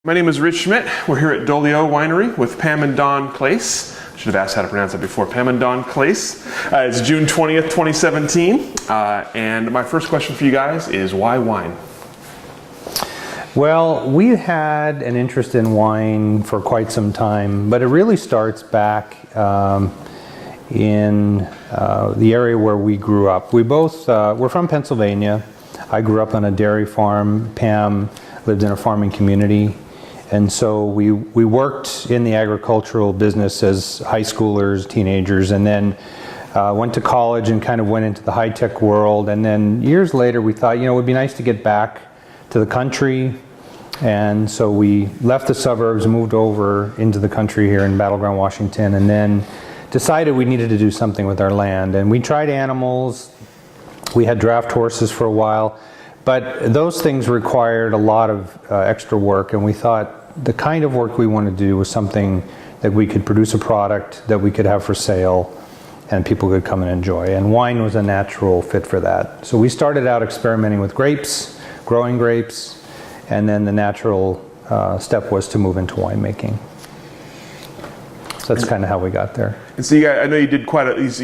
My name is Rich Schmidt. We're here at Dolio Winery with Pam and Don Klase. I should have asked how to pronounce that before. Pam and Don Klase. It's June 20th, 2017. And my first question for you guys is, why wine? Well, we had an interest in wine for quite some time, but it really starts back in the area where we grew up. We're from Pennsylvania. I grew up on a dairy farm. Pam lived in a farming community. And so we worked in the agricultural business as high schoolers, teenagers, and then went to college and kind of went into the high-tech world. And then years later we thought, it would be nice to get back to the country. And so we left the suburbs, moved over into the country here in Battleground, Washington, and then decided we needed to do something with our land. And we tried animals. We had draft horses for a while. But those things required a lot of extra work, and we thought the kind of work we wanted to do was something that we could produce a product that we could have for sale and people could come and enjoy. And wine was a natural fit for that. So we started out experimenting with grapes, growing grapes, and then the natural step was to move into winemaking. So that's kind of how we got there. And so I know you did you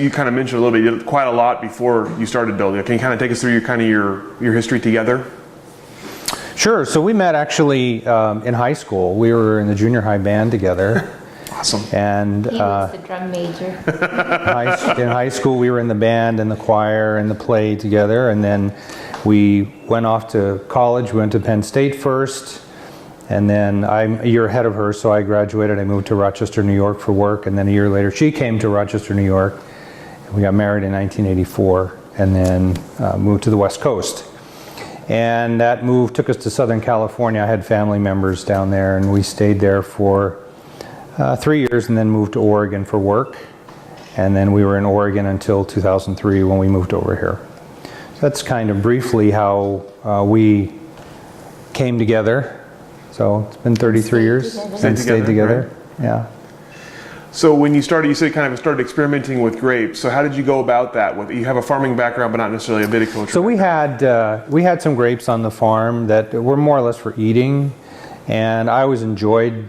kind of mentioned a little bit, you did quite a lot before you started Dolio. Can you kind of take us through your history together? Sure. So we met actually in high school. We were in the junior high band together. Awesome. And he was the drum major. In high school, we were in the band and the choir and the play together. And then we went off to college. We went to Penn State first. And then I'm a year ahead of her, so I graduated. I moved to Rochester, New York for work. And then a year later, she came to Rochester, New York. We got married in 1984 and then moved to the West Coast. And that move took us to Southern California. I had family members down there, and we stayed there for 3 years and then moved to Oregon for work. And then we were in Oregon until 2003 when we moved over here. So that's kind of briefly how we came together. So it's been 33 years and stayed together. Right? Yeah. So when you started, you said kind of started experimenting with grapes. So how did you go about that? You have a farming background, but not necessarily a viticulture. So we had some grapes on the farm that were more or less for eating, and I always enjoyed,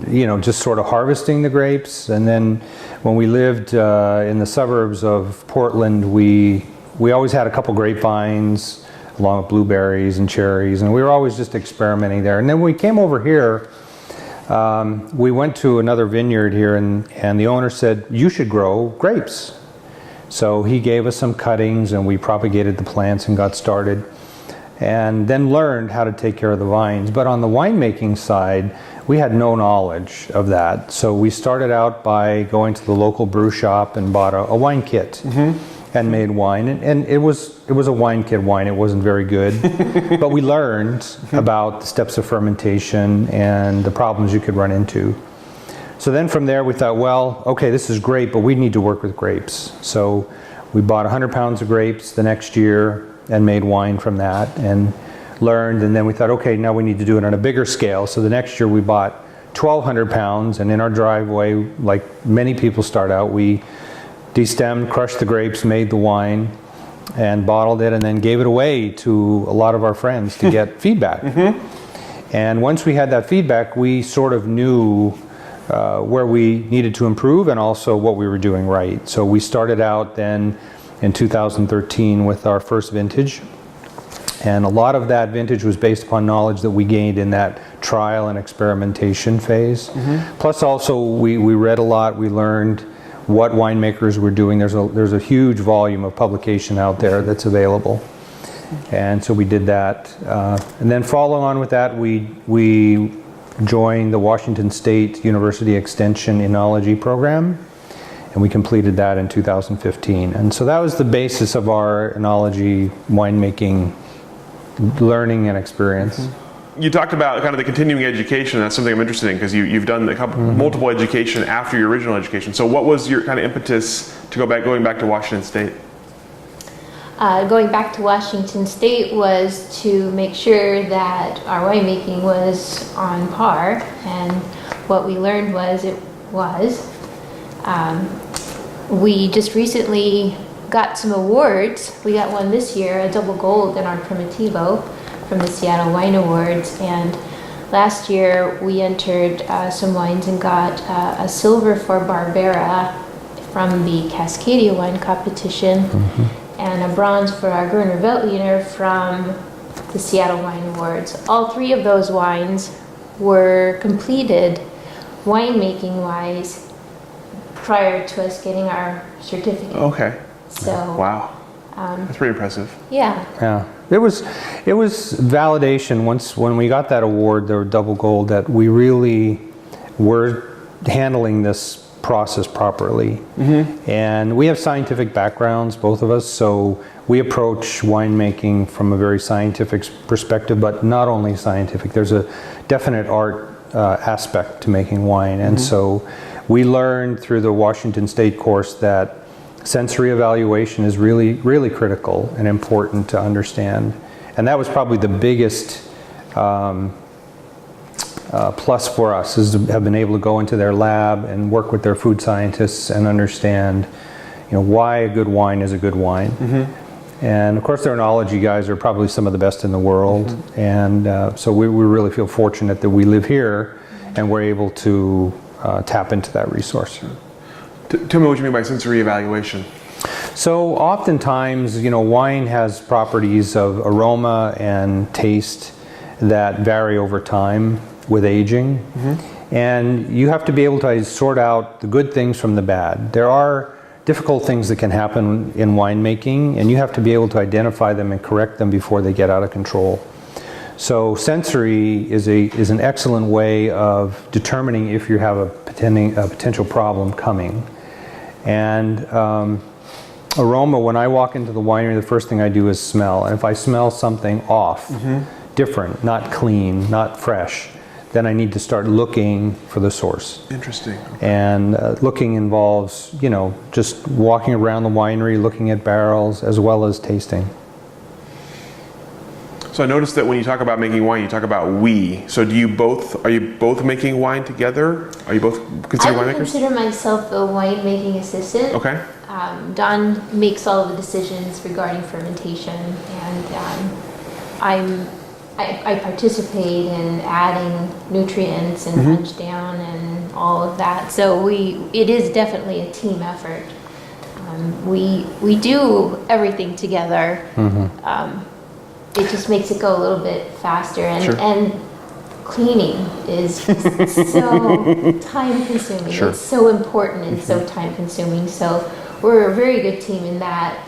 just sort of harvesting the grapes. And then when we lived in the suburbs of Portland, we always had a couple grapevines along with blueberries and cherries, and we were always just experimenting there. And then when we came over here, we went to another vineyard here, and the owner said, you should grow grapes. So he gave us some cuttings, and we propagated the plants and got started, and then learned how to take care of the vines. But on the winemaking side, we had no knowledge of that. So we started out by going to the local brew shop and bought a wine kit. Mm-hmm. And made wine, and it was a wine kit wine. It wasn't very good, but we learned about the steps of fermentation and the problems you could run into. So then from there we thought, well, okay, this is great, but we need to work with grapes. So we bought 100 pounds of grapes the next year and made wine from that and learned, and then we thought, okay, now we need to do it on a bigger scale. So the next year we bought 1,200 pounds, and in our driveway, like many people start out, we destemmed, crushed the grapes, made the wine, and bottled it, and then gave it away to a lot of our friends to get feedback. Mm-hmm. And once we had that feedback, we sort of knew where we needed to improve and also what we were doing right. So we started out then in 2013 with our first vintage. And a lot of that vintage was based upon knowledge that we gained in that trial and experimentation phase. Mm-hmm. Plus also we read a lot, we learned what winemakers were doing. There's a huge volume of publication out there that's available, and so we did that. And then following on with that, we joined the Washington State University Extension Enology program, and we completed that in 2015. And so that was the basis of our enology winemaking learning and experience. Mm-hmm. You talked about kind of the continuing education. That's something I'm interested in because you've done multiple education after your original education. So what was your kind of impetus to going back to Washington State? Going back to Washington State was to make sure that our winemaking was on par, and what we learned was we just recently got some awards. We got one this year, a double gold in our Primitivo from the Seattle Wine Awards, and last year we entered some wines and got a silver for Barbera from the Cascadia wine competition, and a bronze for our Gruner Veltliner from the Seattle Wine Awards. All three of those wines were completed winemaking wise prior to us getting our certificate. Okay. So Wow. That's pretty impressive. yeah. Yeah, it was validation when we got that award, the double gold, that we really were handling this process properly. And we have scientific backgrounds, both of us, so we approach winemaking from a very scientific perspective, but not only scientific. There's a definite art aspect to making wine, and so we learned through the Washington State course that sensory evaluation is really, really critical and important to understand. And that was probably the biggest plus for us, is to have been able to go into their lab and work with their food scientists and understand, why a good wine is a good wine. And of course, their enology guys are probably some of the best in the world. And so we really feel fortunate that we live here and we're able to tap into that resource. Tell me what you mean by sensory evaluation. So oftentimes, wine has properties of aroma and taste that vary over time with aging. And you have to be able to sort out the good things from the bad. There are difficult things that can happen in winemaking, and you have to be able to identify them and correct them before they get out of control. So sensory is an excellent way of determining if you have a potential problem coming. And aroma, when I walk into the winery, the first thing I do is smell. And if I smell something off, different, not clean, not fresh, then I need to start looking for the source. Interesting. And looking involves, just walking around the winery, looking at barrels, as well as tasting. So I noticed that when you talk about making wine, you talk about we. So are you both making wine together? Are you both considered I would winemakers? consider myself a winemaking assistant. Okay. Don makes all of the decisions regarding fermentation, and I participate in adding nutrients and punch down and all of that. So it is definitely a team effort. We do everything together. It just makes it go a little bit faster, and cleaning is so time consuming. It's so important and so time consuming. So we're a very good team in that.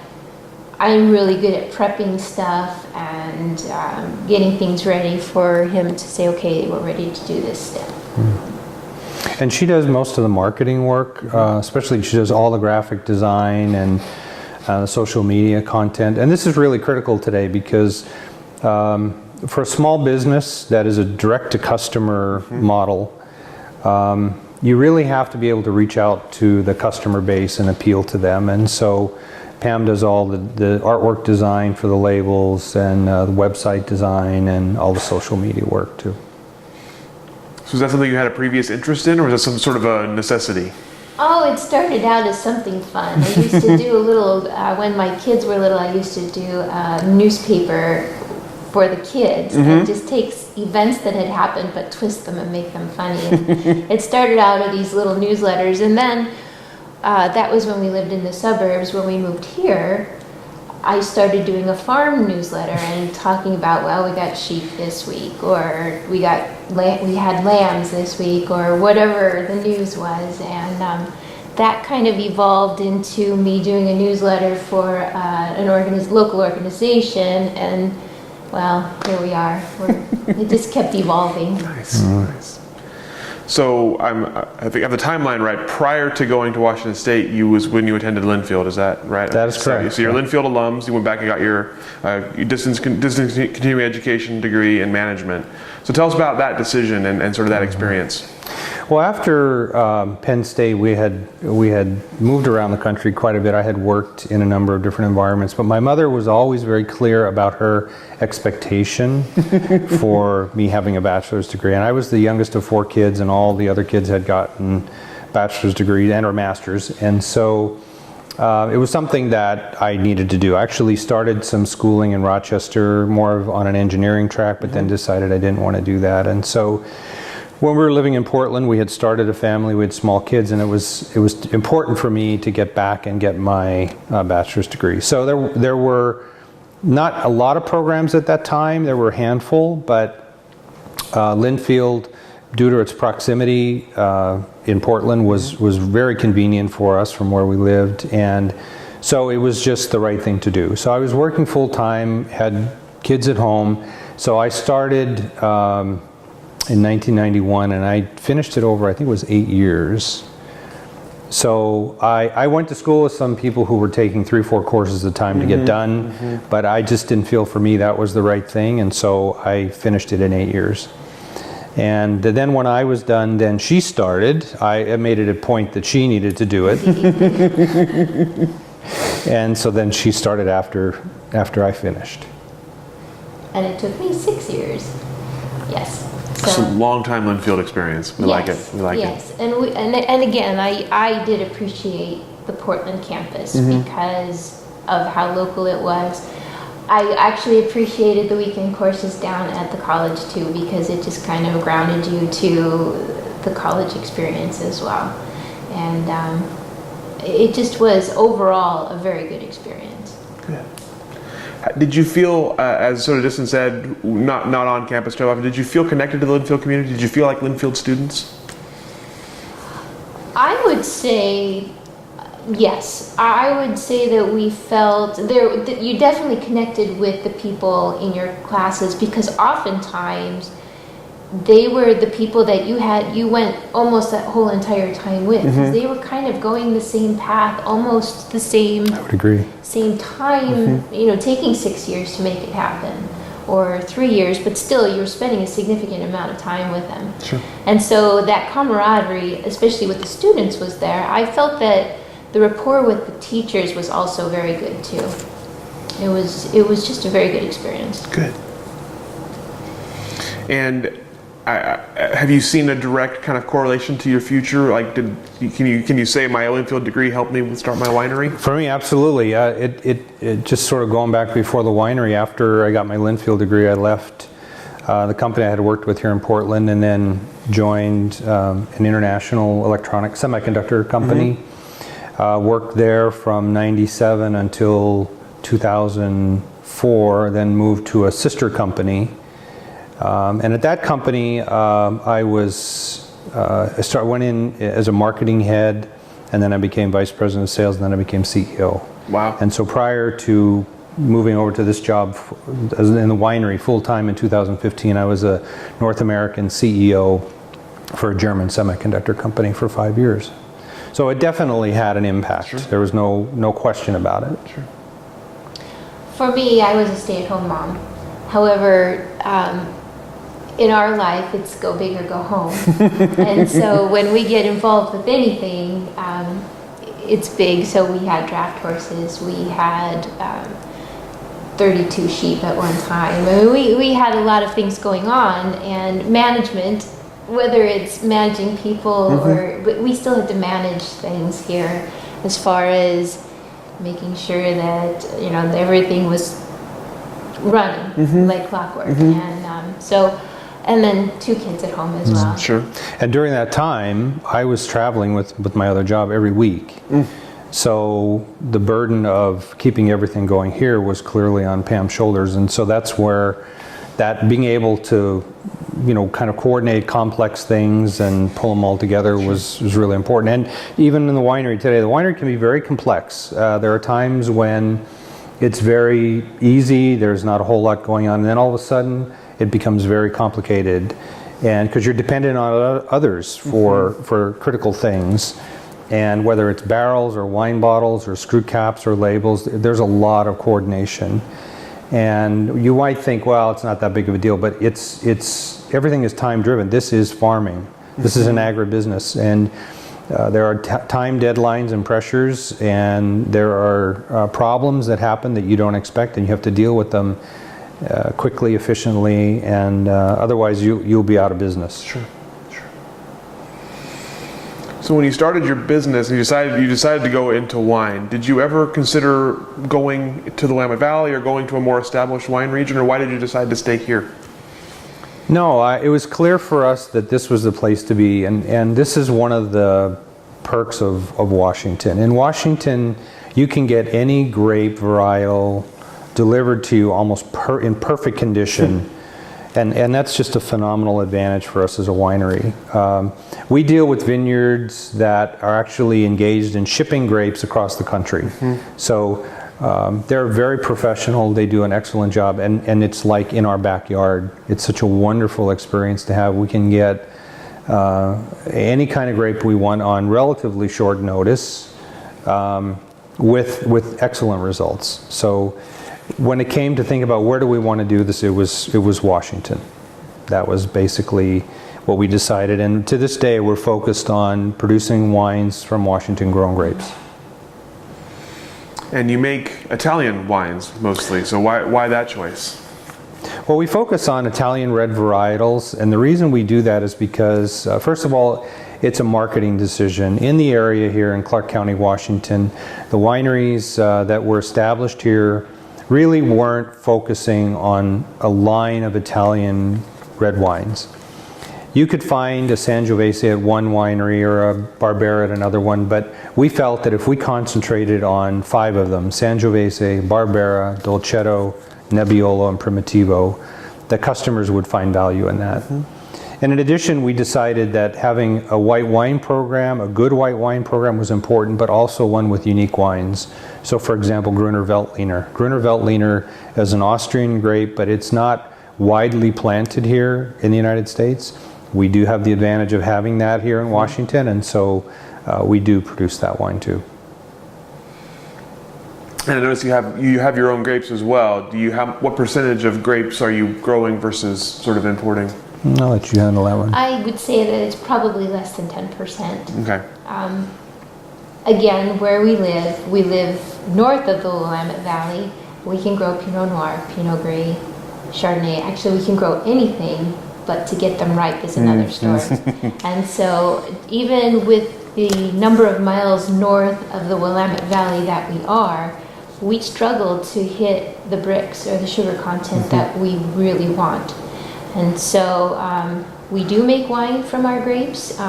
I'm really good at prepping stuff and getting things ready for him to say, okay, we're ready to do this step. And she does most of the marketing work, especially she does all the graphic design and social media content. And this is really critical today because for a small business that is a direct-to-customer model, you really have to be able to reach out to the customer base and appeal to them. And so Pam does all the artwork design for the labels and the website design and all the social media work too. So is that something you had a previous interest in, or was that some sort of a necessity? Oh, it started out as something fun. I used to do a little, when my kids were little, I used to do a newspaper for the kids. And just takes events that had happened but twist them and make them funny. And it started out as these little newsletters, and then that was when we lived in the suburbs. When we moved here, I started doing a farm newsletter and talking about, well, we got sheep this week, or we had lambs this week, or whatever the news was. And that kind of evolved into me doing a newsletter for an local organization, and well, here we are. It just kept evolving. Nice. So I think I have the timeline right. Prior to going to Washington State, was when you attended Linfield. Is that right? That is correct. So you're Linfield alums. You went back and got your distance continuing education degree in management. So tell us about that decision and sort of that experience. Well, after Penn State, we had moved around the country quite a bit. I had worked in a number of different environments, but my mother was always very clear about her expectation for me having a bachelor's degree. And I was the youngest of 4 kids, and all the other kids had gotten bachelor's degrees and or masters. And so It was something that I needed to do. I actually started some schooling in Rochester, on an engineering track, but then decided I didn't want to do that. And so when we were living in Portland, we had started a family, we had small kids, and it was important for me to get back and get my bachelor's degree. So there were not a lot of programs at that time. There were a handful, but Linfield, due to its proximity in Portland, was very convenient for us from where we lived, and so it was just the right thing to do. So I was working full-time, had kids at home, so I started in 1991, and I finished it over, I think it was 8 years. So I went to school with some people who were taking 3 or 4 courses at a time to get done, but I just didn't feel for me that was the right thing, and so I finished it in 8 years. And then when I was done, then she started. I made it a point that she needed to do it. And so then she started after I finished. And it took me 6 years. Yes. It's a long time Linfield experience. We like it. We like it. Yes, and again, I did appreciate the Portland campus because of how local it was. I actually appreciated the weekend courses down at the college too, because it just kind of grounded you to the college experience as well. And it just was overall a very good experience. Good. Did you feel, as sort of Distin said, not on campus too often, did you feel connected to the Linfield community? Did you feel like Linfield students? I would say yes. I would say that we felt that you definitely connected with the people in your classes, because oftentimes they were the people that you went almost that whole entire time with. They were kind of going the same path, almost the same. I would agree. Same time, taking 6 years to make it happen, or 3 years, but still you're spending a significant amount of time with them. Sure. And so that camaraderie, especially with the students, was there. I felt that the rapport with the teachers was also very good too. It was just a very good experience. Good. And have you seen a direct kind of correlation to your future? Like, can you say my Linfield degree helped me start my winery? For me, absolutely. It just sort of going back before the winery. After I got my Linfield degree, I left the company I had worked with here in Portland, and then joined an international electronic semiconductor company. Worked there from '97 until 2004. Then moved to a sister company. And at that company, I went in as a marketing head, and then I became vice president of sales, and then I became CEO. Wow. And so prior to moving over to this job in the winery full-time in 2015, I was a North American CEO for a German semiconductor company for 5 years. So it definitely had an impact. Sure. There was no question about it. Sure. For me, I was a stay-at-home mom. However, in our life, it's go big or go home. And so when we get involved with anything, it's big. So we had draft horses, we had 32 sheep at one time. I mean, we had a lot of things going on, and management, whether it's managing people but we still had to manage things here as far as making sure that, that everything was running like clockwork. And then 2 kids at home as well. Sure. And during that time, I was traveling with my other job every week. So the burden of keeping everything going here was clearly on Pam's shoulders. And so that's where that being able to, kind of coordinate complex things and pull them all together was really important. And even in the winery today, the winery can be very complex. There are times when it's very easy, there's not a whole lot going on, and then all of a sudden it becomes very complicated, and because you're dependent on others for critical things, and whether it's barrels or wine bottles or screw caps or labels, there's a lot of coordination. And you might think, well, it's not that big of a deal, but it's everything is time driven. This is farming. This is an agribusiness, and there are time deadlines and pressures, and there are problems that happen that you don't expect, and you have to deal with them quickly, efficiently, and otherwise you'll be out of business. Sure. So when you started your business and you decided to go into wine, did you ever consider going to the Willamette Valley or going to a more established wine region, or why did you decide to stay here? No, it was clear for us that this was the place to be, and this is one of the perks of Washington. In Washington, you can get any grape varietal delivered to you almost in perfect condition. And that's just a phenomenal advantage for us as a winery. We deal with vineyards that are actually engaged in shipping grapes across the country. So they're very professional, they do an excellent job, and it's like in our backyard. It's such a wonderful experience to have. We can get any kind of grape we want on relatively short notice with excellent results. So when it came to think about where do we want to do this, it was Washington. That was basically what we decided, and to this day we're focused on producing wines from Washington grown grapes. And you make Italian wines mostly, so why that choice? Well, we focus on Italian red varietals, and the reason we do that is because first of all, it's a marketing decision. In the area here in Clark County, Washington, the wineries that were established here really weren't focusing on a line of Italian red wines. You could find a Sangiovese at one winery or a Barbera at another one, but we felt that if we concentrated on 5 of them, Sangiovese, Barbera, Dolcetto, Nebbiolo, and Primitivo, the customers would find value in that. And in addition, we decided that having a white wine program, a good white wine program, was important, but also one with unique wines. So for example, Gruner Veltliner. Gruner Veltliner is an Austrian grape, but it's not widely planted here in the United States. We do have the advantage of having that here in Washington, and so we do produce that wine too. And I notice you have your own grapes as well. What percentage of grapes are you growing versus sort of importing? I'll let you handle that one. I would say that it's probably less than 10%. Okay. Again, where we live north of the Willamette Valley. We can grow Pinot Noir, Pinot Gris, Chardonnay. Actually, we can grow anything, but to get them ripe is another story. And so even with the number of miles north of the Willamette Valley that we struggle to hit the bricks or the sugar content that we really want. And so we do make wine from our grapes.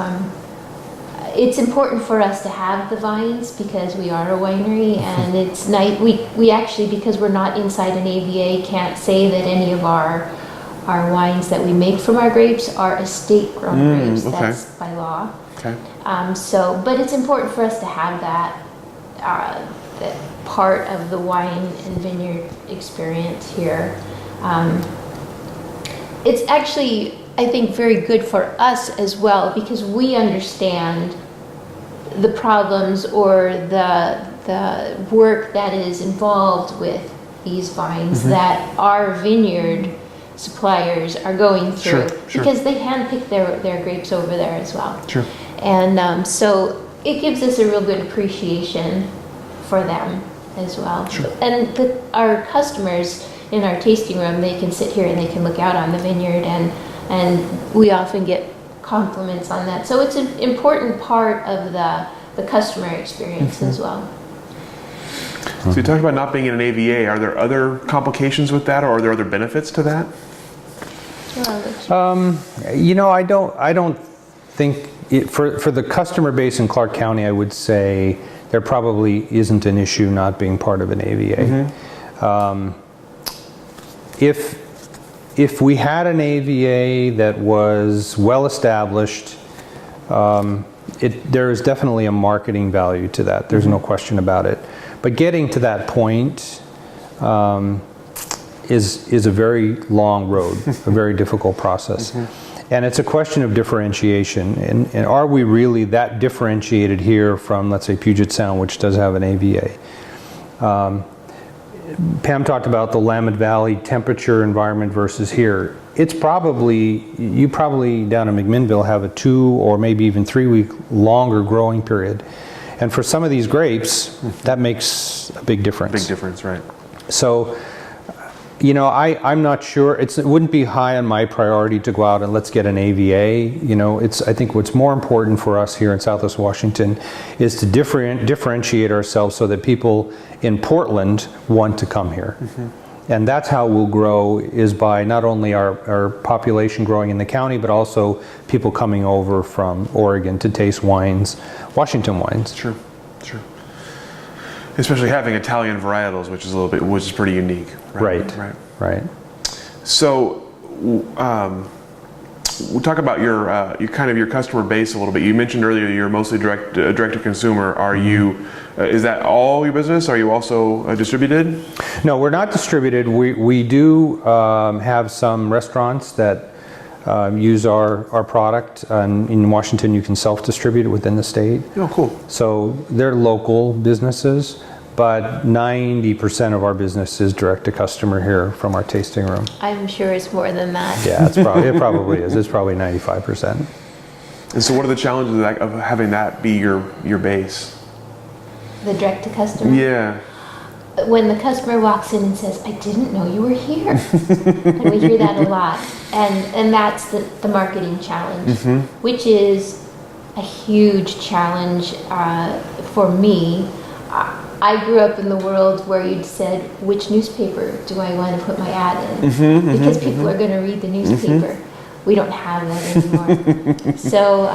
It's important for us to have the vines because we are a winery, and it's nice. We actually, because we're not inside an AVA, can't say that any of our wines that we make from our grapes are estate-grown grapes. Okay. That's by law. Okay. But it's important for us to have that part of the wine and vineyard experience here. It's actually, I think, very good for us as well because we understand the problems or the work that is involved with these vines that our vineyard suppliers are going through because they handpick their grapes over there as well. Sure. And so it gives us a real good appreciation for them as well. Sure. And our customers in our tasting room, they can sit here and they can look out on the vineyard, and we often get compliments on that. So it's an important part of the customer experience as well. So you talked about not being in an AVA. Are there other complications with that, or are there other benefits to that? I don't think for the customer base in Clark County, I would say there probably isn't an issue not being part of an AVA. If we had an AVA that was well established, there is definitely a marketing value to that. There's no question about it. But getting to that point is a very long road, a very difficult process. And it's a question of differentiation. And are we really that differentiated here from, let's say, Puget Sound, which does have an AVA? Pam talked about the Willamette Valley temperature environment versus here. You probably down in McMinnville have a 2 or maybe even 3 week longer growing period. And for some of these grapes, that makes a big difference. Big difference, right. So You know, I'm not sure. It wouldn't be high on my priority to go out and let's get an AVA. You know, I think what's more important for us here in Southwest Washington is to differentiate ourselves so that people in Portland want to come here. And that's how we'll grow, is by not only our population growing in the county, but also people coming over from Oregon to taste wines, Washington wines. Sure. Especially having Italian varietals, which is pretty unique. Right. So, we'll talk about your customer base a little bit. You mentioned earlier you're mostly direct to consumer. Are you? Is that all your business? Are you also distributed? No, we're not distributed. We do have some restaurants that use our product. In Washington, you can self-distribute it within the state. Oh, cool. So they're local businesses, but 90% of our business is direct to customer here from our tasting room. I'm sure it's more than that. Yeah, it probably is. It's probably 95%. And so what are the challenges of having that be your base? The direct to customer? Yeah. When the customer walks in and says, I didn't know you were here. And we hear that a lot. And that's the marketing challenge, which is a huge challenge for me. I grew up in the world where you'd said, which newspaper do I want to put my ad in? Because people are going to read the newspaper. We don't have that anymore. So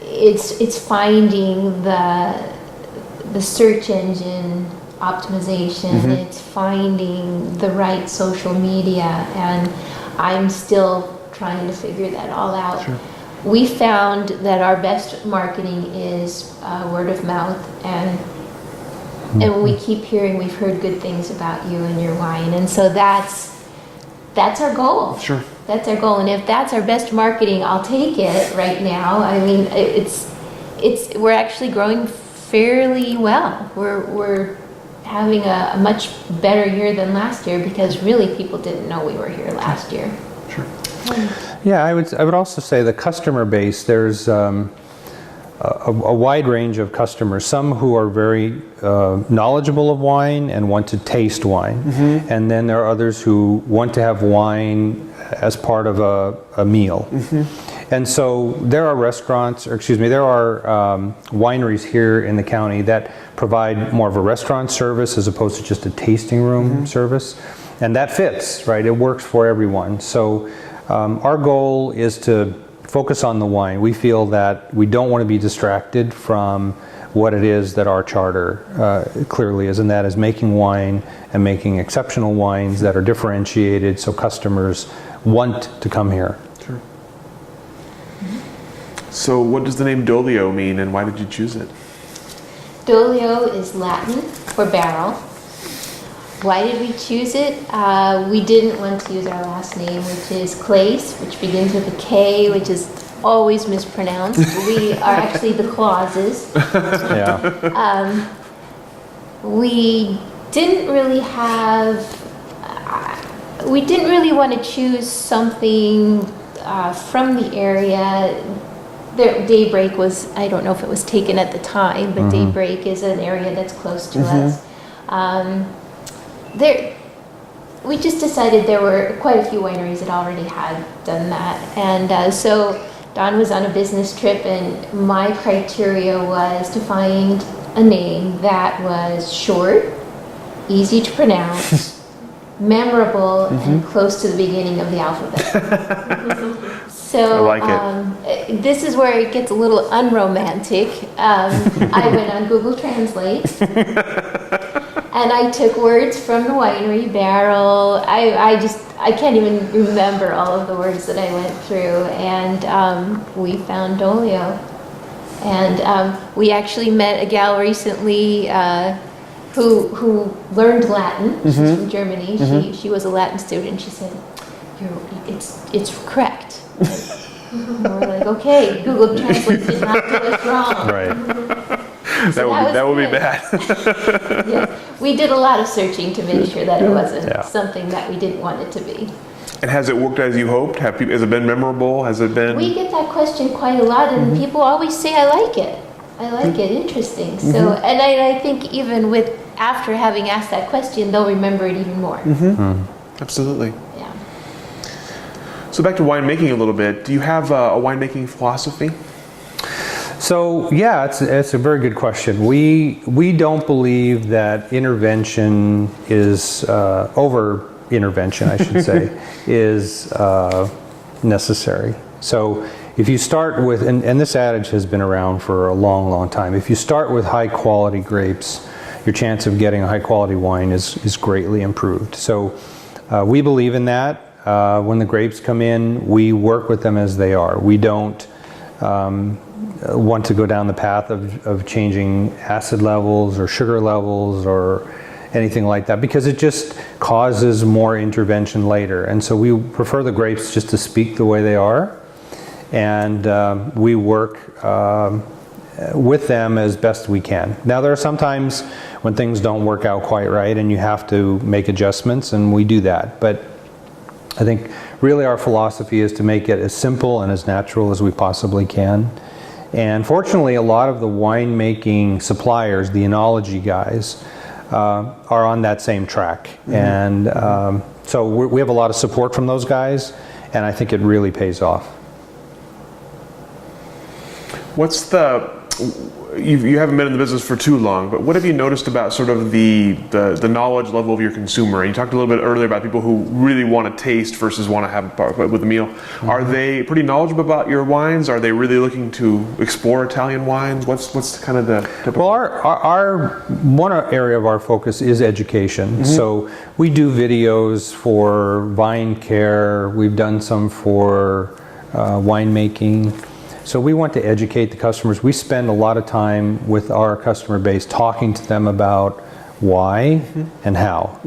it's finding the search engine optimization, it's finding the right social media, and I'm still trying to figure that all out. Sure. We found that our best marketing is word of mouth, and we keep hearing we've heard good things about you and your wine, and so that's our goal. Sure. That's our goal, and if that's our best marketing, I'll take it right now. I mean, we're actually growing fairly well. We're having a much better year than last year because really people didn't know we were here last year. Sure. Yeah, I would also say the customer base, there's a wide range of customers. Some who are very knowledgeable of wine and want to taste wine. And then there are others who want to have wine as part of a meal. And so there are wineries here in the county that provide more of a restaurant service as opposed to just a tasting room service. And that fits, right? It works for everyone. So our goal is to focus on the wine. We feel that we don't want to be distracted from what it is that our charter clearly is, and that is making wine and making exceptional wines that are differentiated so customers want to come here. Sure. So what does the name Dolio mean, and why did you choose it? Dolio is Latin for barrel. Why did we choose it? We didn't want to use our last name, which is Klase, which begins with a K, which is always mispronounced. We are actually the Klases. Yeah. We didn't really want to choose something from the area. Daybreak was, I don't know if it was taken at the time, but Daybreak is an area that's close to us. We just decided there were quite a few wineries that already had done that. And so Don was on a business trip, and my criteria was to find a name that was short, easy to pronounce, memorable, and close to the beginning of the alphabet. So I like it. This is where it gets a little unromantic. I went on Google Translate. And I took words from the winery, barrel. I can't even remember all of the words that I went through. And we found Dolio. And we actually met a gal recently who learned Latin. She's from Germany. She was a Latin student. She said, it's correct. And we're like, okay, Google Translate did not do us wrong. Right. So that would be bad. Yes. We did a lot of searching to make sure that it wasn't something that we didn't want it to be. And has it worked as you hoped? Has it been memorable? Has it been? We get that question quite a lot, and people always say, I like it. I like it, interesting. So, and I think even with after having asked that question, they'll remember it even more. Absolutely. Yeah. So back to winemaking a little bit. Do you have a winemaking philosophy? So yeah, it's a very good question. We don't believe that intervention is over intervention, I should say, is necessary. So if you start with, and this adage has been around for a long, long time. If you start with high quality grapes, your chance of getting a high quality wine is greatly improved. So we believe in that. When the grapes come in, we work with them as they are. We don't want to go down the path of changing acid levels or sugar levels or anything like that, because it just causes more intervention later. And so we prefer the grapes just to speak the way they are, and we work with them as best we can. Now there are some times when things don't work out quite right and you have to make adjustments, and we do that. But I think really our philosophy is to make it as simple and as natural as we possibly can. And fortunately, a lot of the winemaking suppliers, the enology guys, are on that same track. And so we have a lot of support from those guys, and I think it really pays off. What's you haven't been in the business for too long, but what have you noticed about sort of the knowledge level of your consumer? You talked a little bit earlier about people who really want to taste versus want to have with a meal. Are they pretty knowledgeable about your wines? Are they really looking to explore Italian wines? What's kind of the typical? Well, our one area of our focus is education. So we do videos for vine care. We've done some for winemaking. So we want to educate the customers. We spend a lot of time with our customer base talking to them about why and how.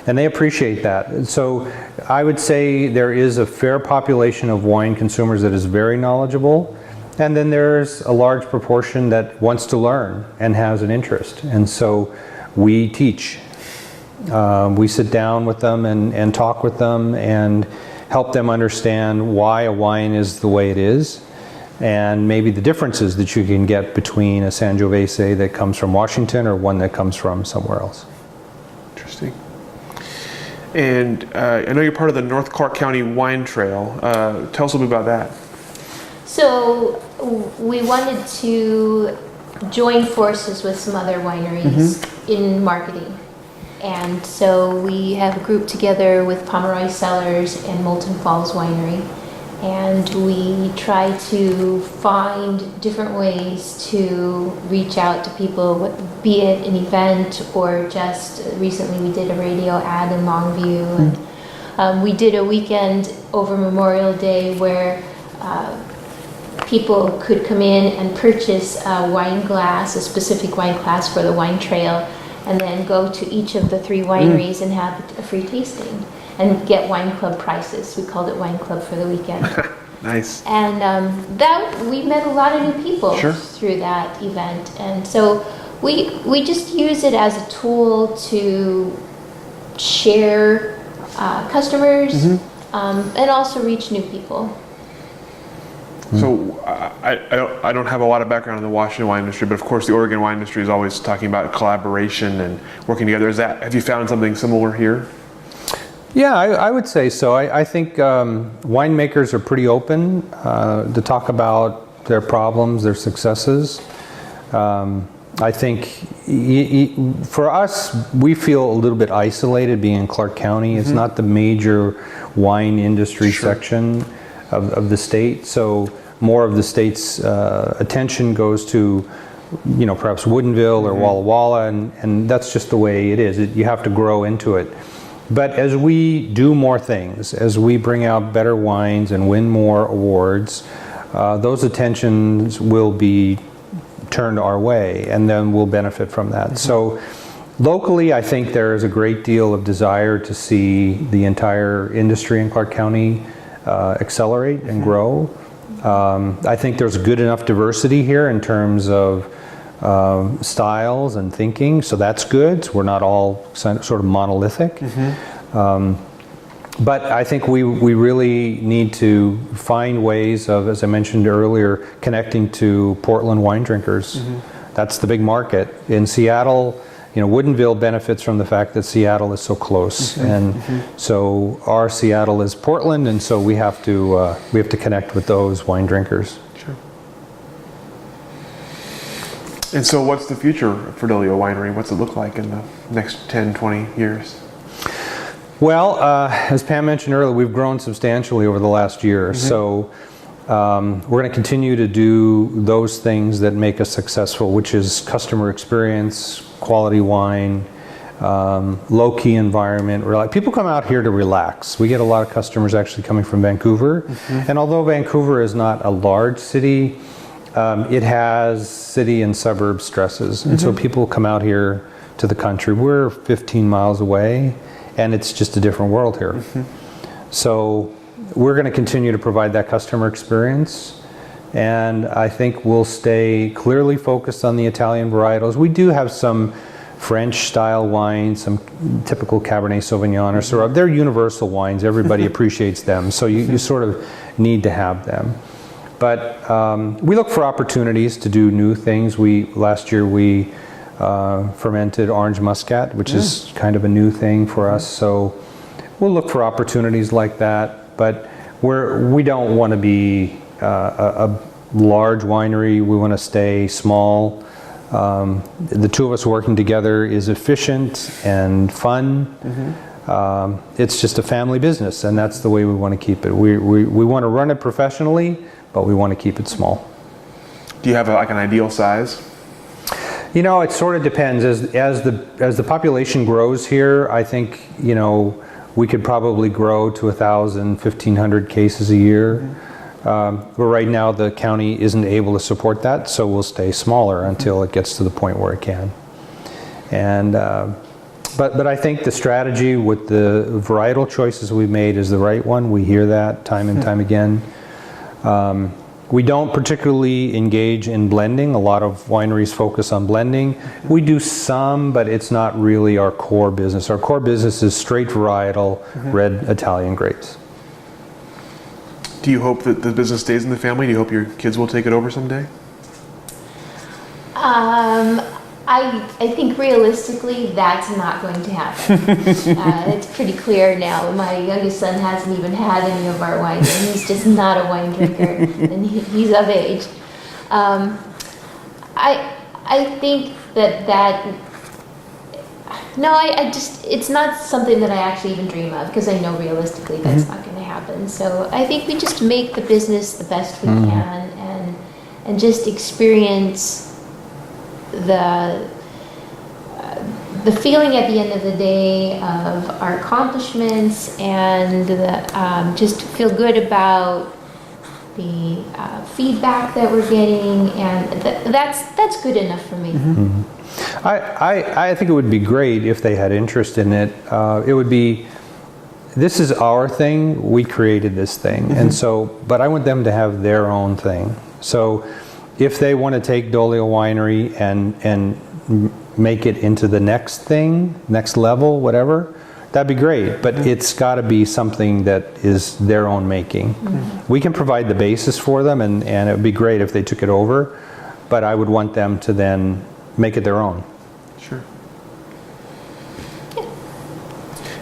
And they appreciate that. So I would say there is a fair population of wine consumers that is very knowledgeable. And then there's a large proportion that wants to learn and has an interest. And so we teach. We sit down with them and talk with them and help them understand why a wine is the way it is, and maybe the differences that you can get between a Sangiovese that comes from Washington or one that comes from somewhere else. Interesting. And I know you're part of the North Clark County Wine Trail. Tell us a little bit about that. So we wanted to join forces with some other wineries in marketing. And so we have a group together with Pomeroy Cellars and Moulton Falls Winery. And we try to find different ways to reach out to people, be it an event or just recently we did a radio ad in Longview. And we did a weekend over Memorial Day where people could come in and purchase a wine glass, a specific wine glass for the wine trail, and then go to each of the 3 wineries and have a free tasting and get wine club prices. We called it Wine Club for the weekend. Nice. And that we met a lot of new people through that event. And so we just use it as a tool to share customers and also reach new people. So I don't have a lot of background in the Washington wine industry, but of course the Oregon wine industry is always talking about collaboration and working together. Have you found something similar here? Yeah, I would say so. I think winemakers are pretty open to talk about their problems, their successes. I think for us, we feel a little bit isolated being in Clark County. It's not the major wine industry section of the state, so more of the state's attention goes to, perhaps Woodinville or Walla Walla, and that's just the way it is. You have to grow into it. But as we do more things, as we bring out better wines and win more awards, those attentions will be turned our way, and then we'll benefit from that. So locally, I think there is a great deal of desire to see the entire industry in Clark County accelerate and grow. I think there's good enough diversity here in terms of styles and thinking, so that's good. We're not all sort of monolithic. But I think we really need to find ways of, as I mentioned earlier, connecting to Portland wine drinkers. That's the big market. In Seattle, Woodinville benefits from the fact that Seattle is so close, and so our Seattle is Portland, and so we have to connect with those wine drinkers. Sure. And so what's the future for Dolio Winery? What's it look like in the next 10, 20 years? Well, as Pam mentioned earlier, we've grown substantially over the last year. So we're going to continue to do those things that make us successful, which is customer experience, quality wine, low-key environment. People come out here to relax. We get a lot of customers actually coming from Vancouver. And although Vancouver is not a large city, it has city and suburb stresses. And so people come out here to the country. We're 15 miles away, and it's just a different world here. So we're going to continue to provide that customer experience, and I think we'll stay clearly focused on the Italian varietals. We do have some French style wines, some typical Cabernet Sauvignon or Syrah. They're universal wines. Everybody appreciates them, so you sort of need to have them. But we look for opportunities to do new things. Last year we fermented orange muscat, which is kind of a new thing for us. So we'll look for opportunities like that. But we don't want to be a large winery. We want to stay small. The two of us working together is efficient and fun. It's just a family business, and that's the way we want to keep it. We want to run it professionally, but we want to keep it small. Do you have an ideal size? It sort of depends. As the population grows here, I think we could probably grow to 1,000, 1,500 cases a year. But right now the county isn't able to support that, so we'll stay smaller until it gets to the point where it can. And but I think the strategy with the varietal choices we've made is the right one. We hear that time and time again. We don't particularly engage in blending. A lot of wineries focus on blending. We do some, but it's not really our core business. Our core business is straight varietal, red Italian grapes. Do you hope that the business stays in the family? Do you hope your kids will take it over someday? I think realistically that's not going to happen. It's pretty clear now. My youngest son hasn't even had any of our wine, and he's just not a wine drinker, and he's of age. I think it's not something that I actually even dream of, because I know realistically that's not going to happen. So I think we just make the business the best we can, and just experience the feeling at the end of the day of our accomplishments, and just feel good about the feedback that we're getting, and that's good enough for me. I think it would be great if they had interest in it. This is our thing. We created this thing, and so. But I want them to have their own thing. So, if they want to take Dolio Winery and make it into the next thing, next level, whatever, that'd be great. But it's got to be something that is their own making. We can provide the basis for them, and it would be great if they took it over. But I would want them to then make it their own. Sure.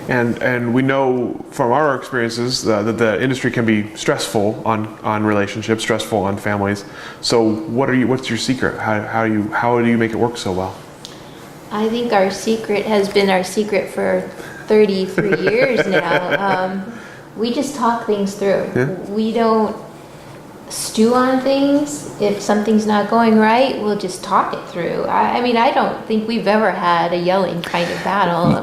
And we know from our experiences that the industry can be stressful on relationships, stressful on families. So what's your secret? How do you make it work so well? I think our secret has been our secret for 33 years now. We just talk things through. Yeah. We don't stew on things. If something's not going right, we'll just talk it through. I mean, I don't think we've ever had a yelling kind of battle.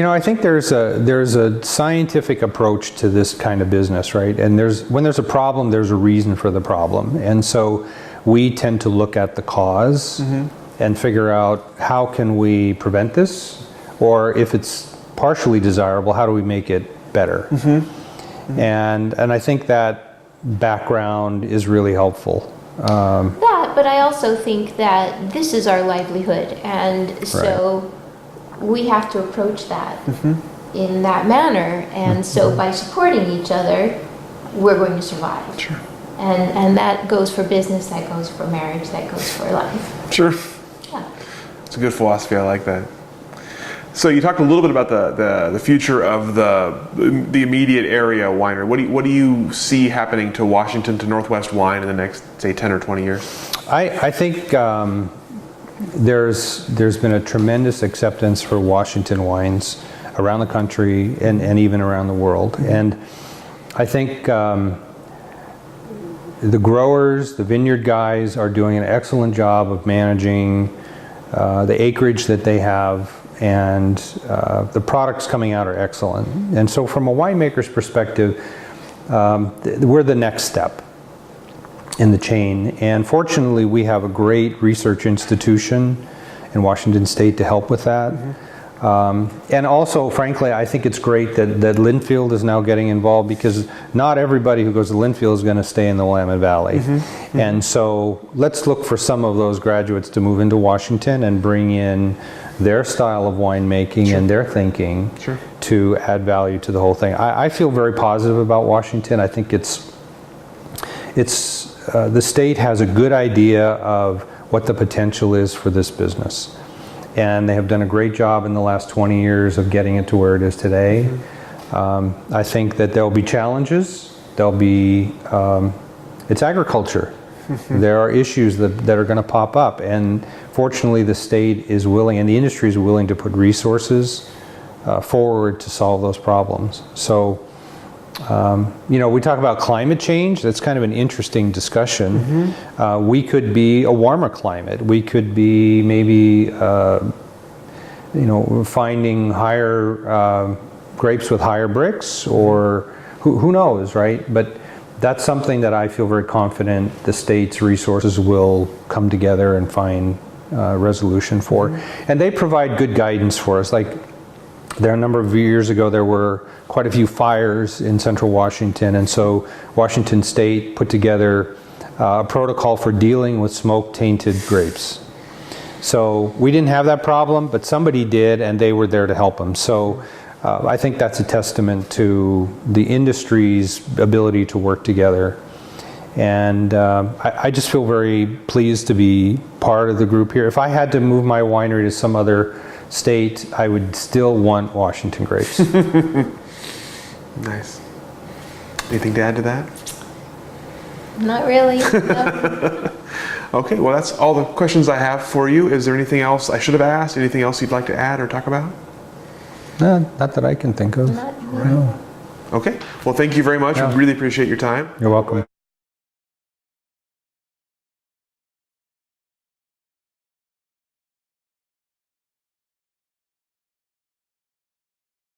I think there's a scientific approach to this kind of business, right? And when there's a problem, there's a reason for the problem. And so we tend to look at the cause and figure out how can we prevent this, or if it's partially desirable, how do we make it better? And I think that background is really helpful. But I also think that this is our livelihood, and so we have to approach that in that manner. And so by supporting each other, we're going to survive. Sure. And that goes for business, that goes for marriage, that goes for life. Sure. Yeah. It's a good philosophy. I like that. So you talked a little bit about the future of the immediate area winery. What do you see happening to Washington, to Northwest wine in the next, say, 10 or 20 years? I think there's been a tremendous acceptance for Washington wines around the country and even around the world. And I think the growers, the vineyard guys are doing an excellent job of managing the acreage that they have, and the products coming out are excellent. And so from a winemaker's perspective, we're the next step in the chain. And fortunately, we have a great research institution in Washington State to help with that. And also, frankly, I think it's great that Linfield is now getting involved, because not everybody who goes to Linfield is going to stay in the Willamette Valley. And so let's look for some of those graduates to move into Washington and bring in their style of winemaking and their thinking to add value to the whole thing. I feel very positive about Washington. I think the state has a good idea of what the potential is for this business. And they have done a great job in the last 20 years of getting it to where it is today. I think that there'll be challenges. It's agriculture. There are issues that are going to pop up. And fortunately, the state is willing, and the industry is willing, to put resources forward to solve those problems. So, we talk about climate change. That's kind of an interesting discussion. We could be a warmer climate. We could be maybe, finding higher grapes with higher Brix, or who knows, right? But that's something that I feel very confident the state's resources will come together and find resolution for. And they provide good guidance for us. Like, a number of years ago, there were quite a few fires in central Washington, and so Washington State put together a protocol for dealing with smoke-tainted grapes. So we didn't have that problem, but somebody did, and they were there to help them. So I think that's a testament to the industry's ability to work together. And I just feel very pleased to be part of the group here. If I had to move my winery to some other state, I would still want Washington grapes. Nice. Anything to add to that? Not really. No. Okay, well, that's all the questions I have for you. Is there anything else I should have asked? Anything else you'd like to add or talk about? No, not that I can think of. Not really. Okay, well, thank you very much. Yeah. We really appreciate your time. You're welcome.